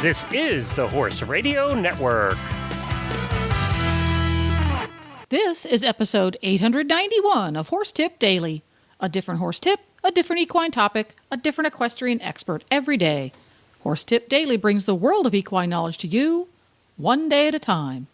This is the Horse Radio Network. This is episode 891 of Horse Tip Daily. A different horse tip, a different equine topic, a different equestrian expert every day. Horse Tip Daily brings the world of equine knowledge to you, one day at a time.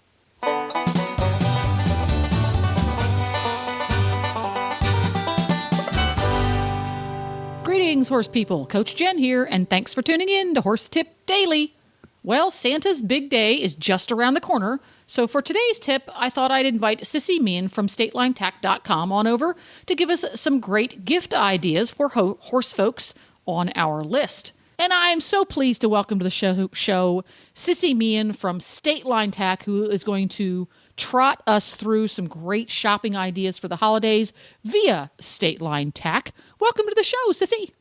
Greetings, horse people. Coach Jen here, and thanks for tuning in to Horse Tip Daily. Well, Santa's big day is just around the corner, so for today's tip, I thought I'd invite Sissy Meehan from Statelinetack.com on over to give us some great gift ideas for horse folks on our list. And I'm so pleased to welcome to the show Sissy Meehan from Stateline Tack, who is going to trot us through some great shopping ideas for the holidays via Stateline Tack. Welcome to the show, Sissy.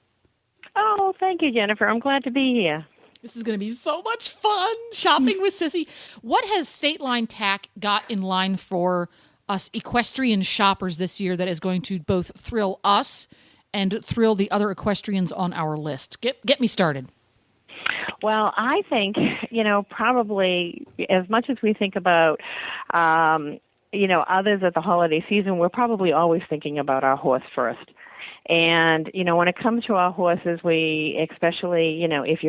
Oh, thank you, Jennifer. I'm glad to be here. This is going to be so much fun, shopping with Sissy. What has Stateline Tack got in line for us equestrian shoppers this year that is going to both thrill us and thrill the other equestrians on our list? Get me started. Well, I think, probably as much as we think about, others at the holiday season, we're probably always thinking about our horse first. And, when it comes to our horses, we especially, if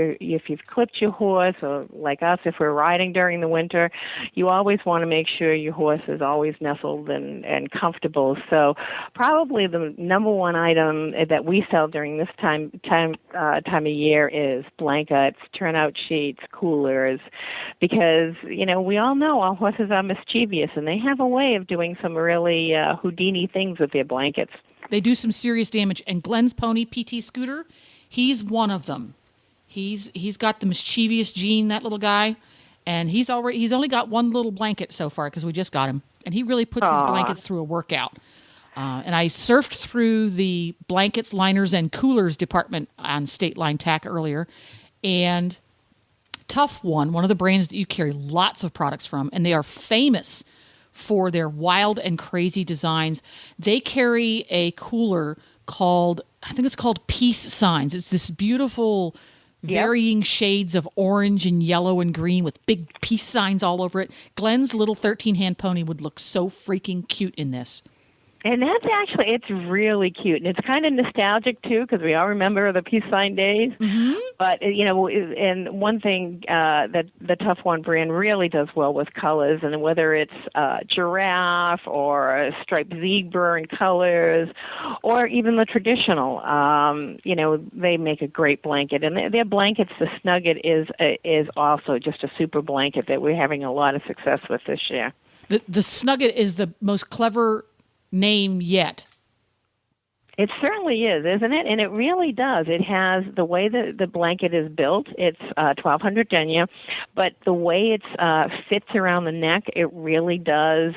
you've clipped your horse, or like us, if we're riding during the winter, you always want to make sure your horse is always nestled and comfortable. So probably the number one item that we sell during this time of year is blankets, turnout sheets, coolers, because, we all know our horses are mischievous, and they have a way of doing some really Houdini things with their blankets. They do some serious damage, and Glenn's pony, PT Scooter, he's one of them. He's got the mischievous gene, that little guy, and he's only got one little blanket so far because we just got him, and he really puts his blankets through a workout. And I surfed through the blankets, liners, and coolers department on Stateline Tack earlier, and Tough one of the brands that you carry lots of products from, and they are famous for their wild and crazy designs. They carry a cooler called Peace Signs. It's this beautiful varying shades of orange and yellow and green with big peace signs all over it. Glenn's little 13-hand pony would look so freaking cute in this. And it's really cute. And it's kind of nostalgic, too, because we all remember the peace sign days. Mm-hmm. But, and one thing that the Tough One brand really does well with colors, and whether it's giraffe or a striped zebra in colors, or even the traditional, they make a great blanket. And their blankets, the Snugget, is also just a super blanket that we're having a lot of success with this year. The Snugget is the most clever name yet. It certainly is, isn't it? And it really does. It has the way that the blanket is built. It's 1200 denier, but the way it fits around the neck, it really does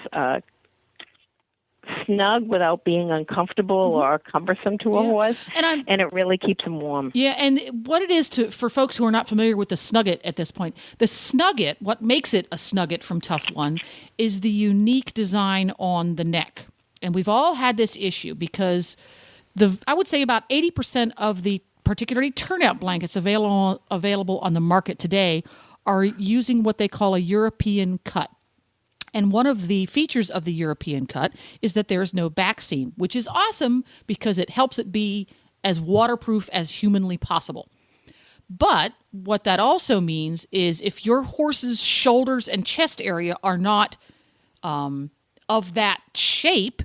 snug without being uncomfortable or cumbersome to a horse, and it really keeps them warm. Yeah, and what it is for folks who are not familiar with the Snugget at this point, the Snugget, what makes it a Snugget from Tough One, is the unique design on the neck. And we've all had this issue because I would say about 80% of the particularly turnout blankets available on the market today are using what they call a European cut. And one of the features of the European cut is that there is no back seam, which is awesome because it helps it be as waterproof as humanly possible. But what that also means is if your horse's shoulders and chest area are not of that shape,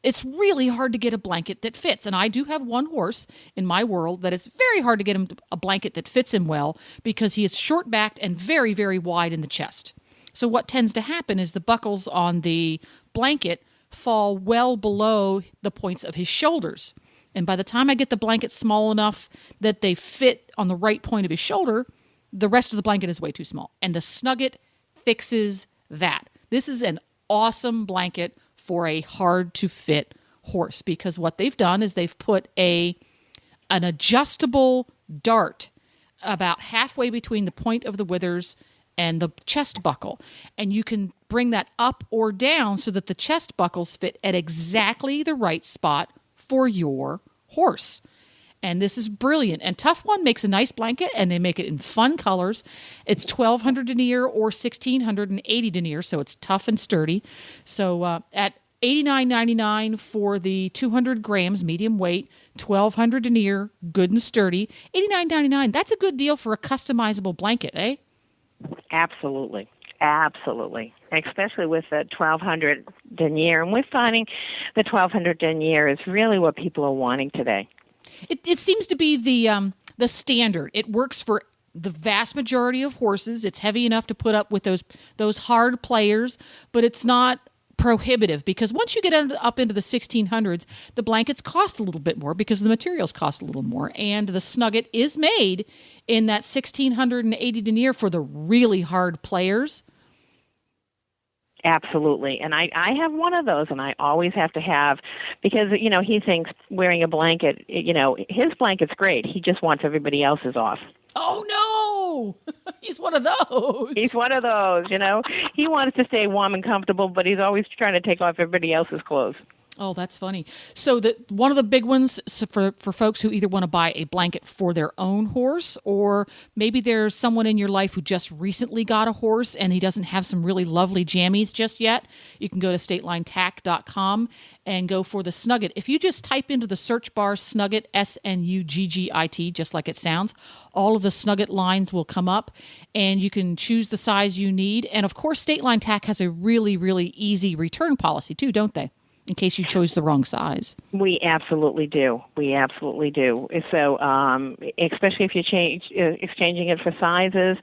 it's really hard to get a blanket that fits. And I do have one horse in my world that it's very hard to get him a blanket that fits him well because he is short-backed and very, very wide in the chest. So what tends to happen is the buckles on the blanket fall well below the points of his shoulders. And by the time I get the blanket small enough that they fit on the right point of his shoulder, the rest of the blanket is way too small. And the Snugget fixes that. This is an awesome blanket for a hard-to-fit horse because what they've done is they've put an adjustable dart about halfway between the point of the withers and the chest buckle. And you can bring that up or down so that the chest buckles fit at exactly the right spot for your horse. And this is brilliant. And Tough One makes a nice blanket, and they make it in fun colors. It's 1,200 denier or 1,680 denier, so it's tough and sturdy. So at $89.99 for the 200 grams, medium weight, 1,200 denier, good and sturdy. $89.99. That's a good deal for a customizable blanket, eh? Absolutely. Absolutely. Especially with the 1,200 denier. And we're finding the 1,200 denier is really what people are wanting today. It seems to be the standard. It works for the vast majority of horses. It's heavy enough to put up with those hard players, but it's not prohibitive, because once you get up into the 1600s, the blankets cost a little bit more because the materials cost a little more, and the Snugget is made in that 1,680 denier for the really hard players. Absolutely. And I have one of those, and I always have to have, because, he thinks wearing a blanket, his blanket's great. He just wants everybody else's off. Oh, no. He's one of those. He's one of those, He wants to stay warm and comfortable, but he's always trying to take off everybody else's clothes. Oh, that's funny. So one of the big ones for folks who either want to buy a blanket for their own horse, or maybe there's someone in your life who just recently got a horse and he doesn't have some really lovely jammies just yet, you can go to statelinetack.com and go for the Snugget. If you just type into the search bar Snugget, Snuggit, just like it sounds, all of the Snugget lines will come up, and you can choose the size you need. And of course, State Line Tack has a really, really easy return policy too, don't they? In case you chose the wrong size. We absolutely do. So, especially if you're exchanging it for sizes,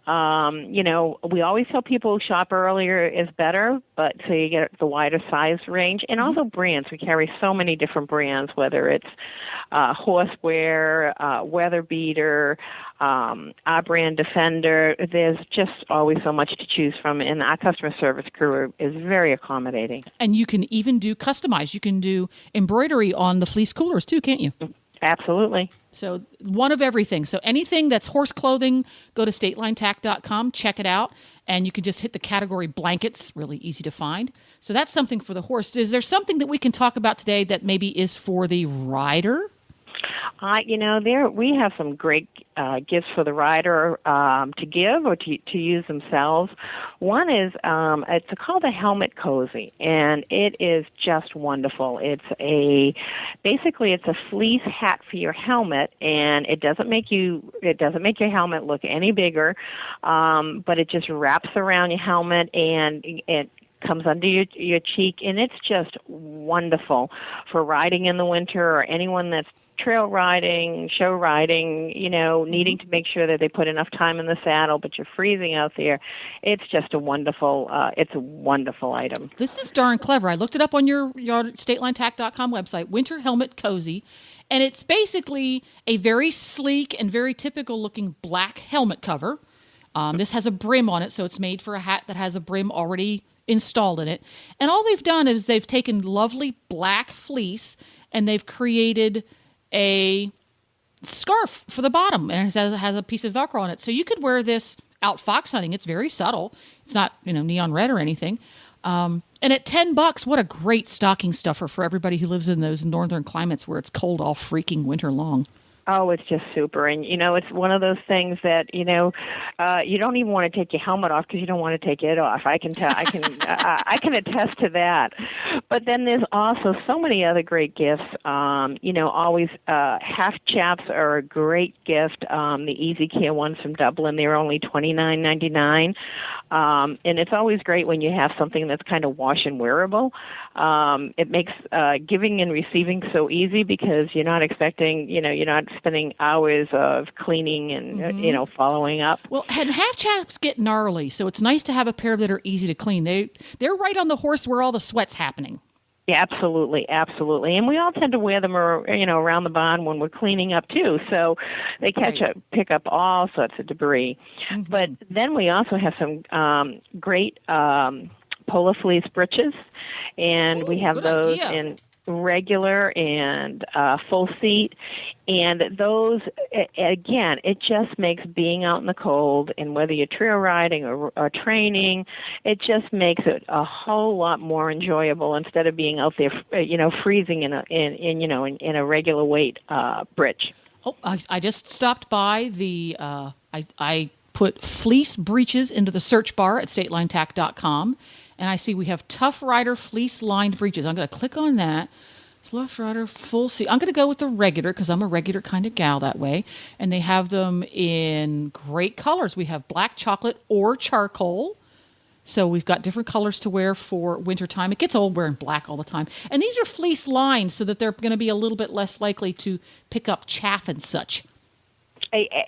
we always tell people shop earlier is better, but so you get the wider size range. And also brands. We carry so many different brands, whether it's Horseware, Weather Beater, our brand Defender. There's just always so much to choose from, and our customer service crew is very accommodating. And you can even do customize. You can do embroidery on the fleece coolers too, can't you? Absolutely. So one of everything. So anything that's horse clothing, go to statelinetack.com, check it out, and you can just hit the category blankets, really easy to find. So that's something for the horse. Is there something that we can talk about today that maybe is for the rider? We have some great gifts for the rider to give or to use themselves. One is it's called a helmet cozy, and it is just wonderful. Basically it's a fleece hat for your helmet, and it doesn't make your helmet look any bigger, but it just wraps around your helmet, and it comes under your cheek, and it's just wonderful for riding in the winter, or anyone that's trail riding, show riding, needing to make sure that they put enough time in the saddle, but you're freezing out there. It's just a wonderful item. This is darn clever. I looked it up on your statelinetack.com website, Winter Helmet Cozy, and it's basically a very sleek and very typical looking black helmet cover. This has a brim on it, so it's made for a hat that has a brim already installed in it. And all they've done is they've taken lovely black fleece and they've created a scarf for the bottom, and it has a piece of Velcro on it. So you could wear this out fox hunting. It's very subtle. It's not, neon red or anything. And at $10, what a great stocking stuffer for everybody who lives in those northern climates where it's cold all freaking winter long. Oh, it's just super. And, it's one of those things that, you don't even want to take your helmet off because you don't want to take it off. I can attest to that. But then there's also so many other great gifts. Always half chaps are a great gift. The Easy Care ones from Dublin, they're only $29.99. And it's always great when you have something that's kind of wash and wearable. It makes giving and receiving so easy because you're not expecting, you're not spending hours of cleaning and, following up. Well, and half chaps get gnarly, so it's nice to have a pair that are easy to clean. They're right on the horse where all the sweat's happening. Yeah, absolutely. And we all tend to wear them, around the barn when we're cleaning up too. So they pick up all sorts of debris. Mm-hmm. But then we also have some great Polar fleece breeches, and we have those in regular and full seat. And those, again, it just makes being out in the cold, and whether you're trail riding or training, it just makes it a whole lot more enjoyable instead of being out there, freezing in a regular weight britch. Oh, I just stopped by the. I put fleece breeches into the search bar at statelinetack.com, and I see we have Tough Rider fleece-lined breeches. I'm going to click on that. Tough Rider full seat. I'm going to go with the regular because I'm a regular kind of gal that way. And they have them in great colors. We have black chocolate or charcoal. So we've got different colors to wear for wintertime. It gets old wearing black all the time. And these are fleece lined so that they're going to be a little bit less likely to pick up chaff and such.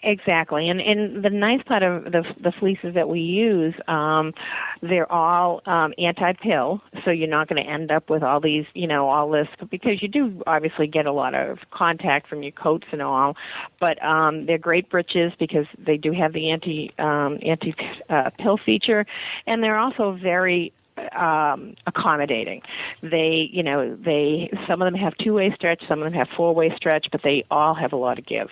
Exactly, and the nice part of the fleeces that we use, they're all anti-pill, so you're not going to end up with all these, all this, because you do obviously get a lot of contact from your coats and all, but they're great breeches because they do have the anti-pill feature, and they're also very accommodating. They some of them have two-way stretch, some of them have four-way stretch, but they all have a lot of give.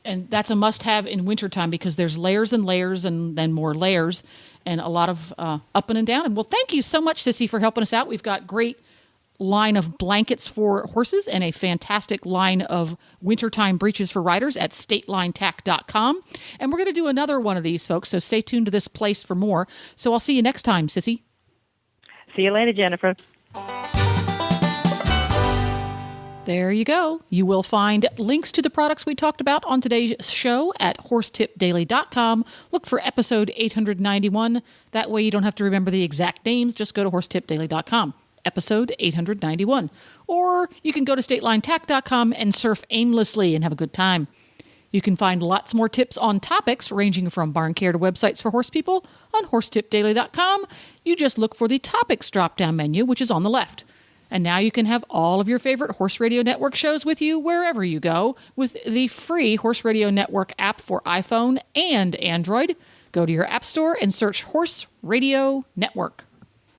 And that's a must-have in wintertime because there's layers and layers and then more layers and a lot of up and down. And well, thank you so much, Sissy, for helping us out. We've got great line of blankets for horses and a fantastic line of wintertime breeches for riders at statelinetack.com. And we're going to do another one of these, folks, so stay tuned to this place for more. So I'll see you next time, Sissy. See you later, Jennifer. There you go. You will find links to the products we talked about on today's show at horsetipdaily.com. Look for episode 891. That way you don't have to remember the exact names. Just go to horsetipdaily.com. Episode 891. Or you can go to statelinetack.com and surf aimlessly and have a good time. You can find lots more tips on topics ranging from barn care to websites for horse people on horsetipdaily.com. You just look for the topics drop-down menu, which is on the left. And now you can have all of your favorite Horse Radio Network shows with you wherever you go with the free Horse Radio Network app for iPhone and Android. Go to your app store and search Horse Radio Network.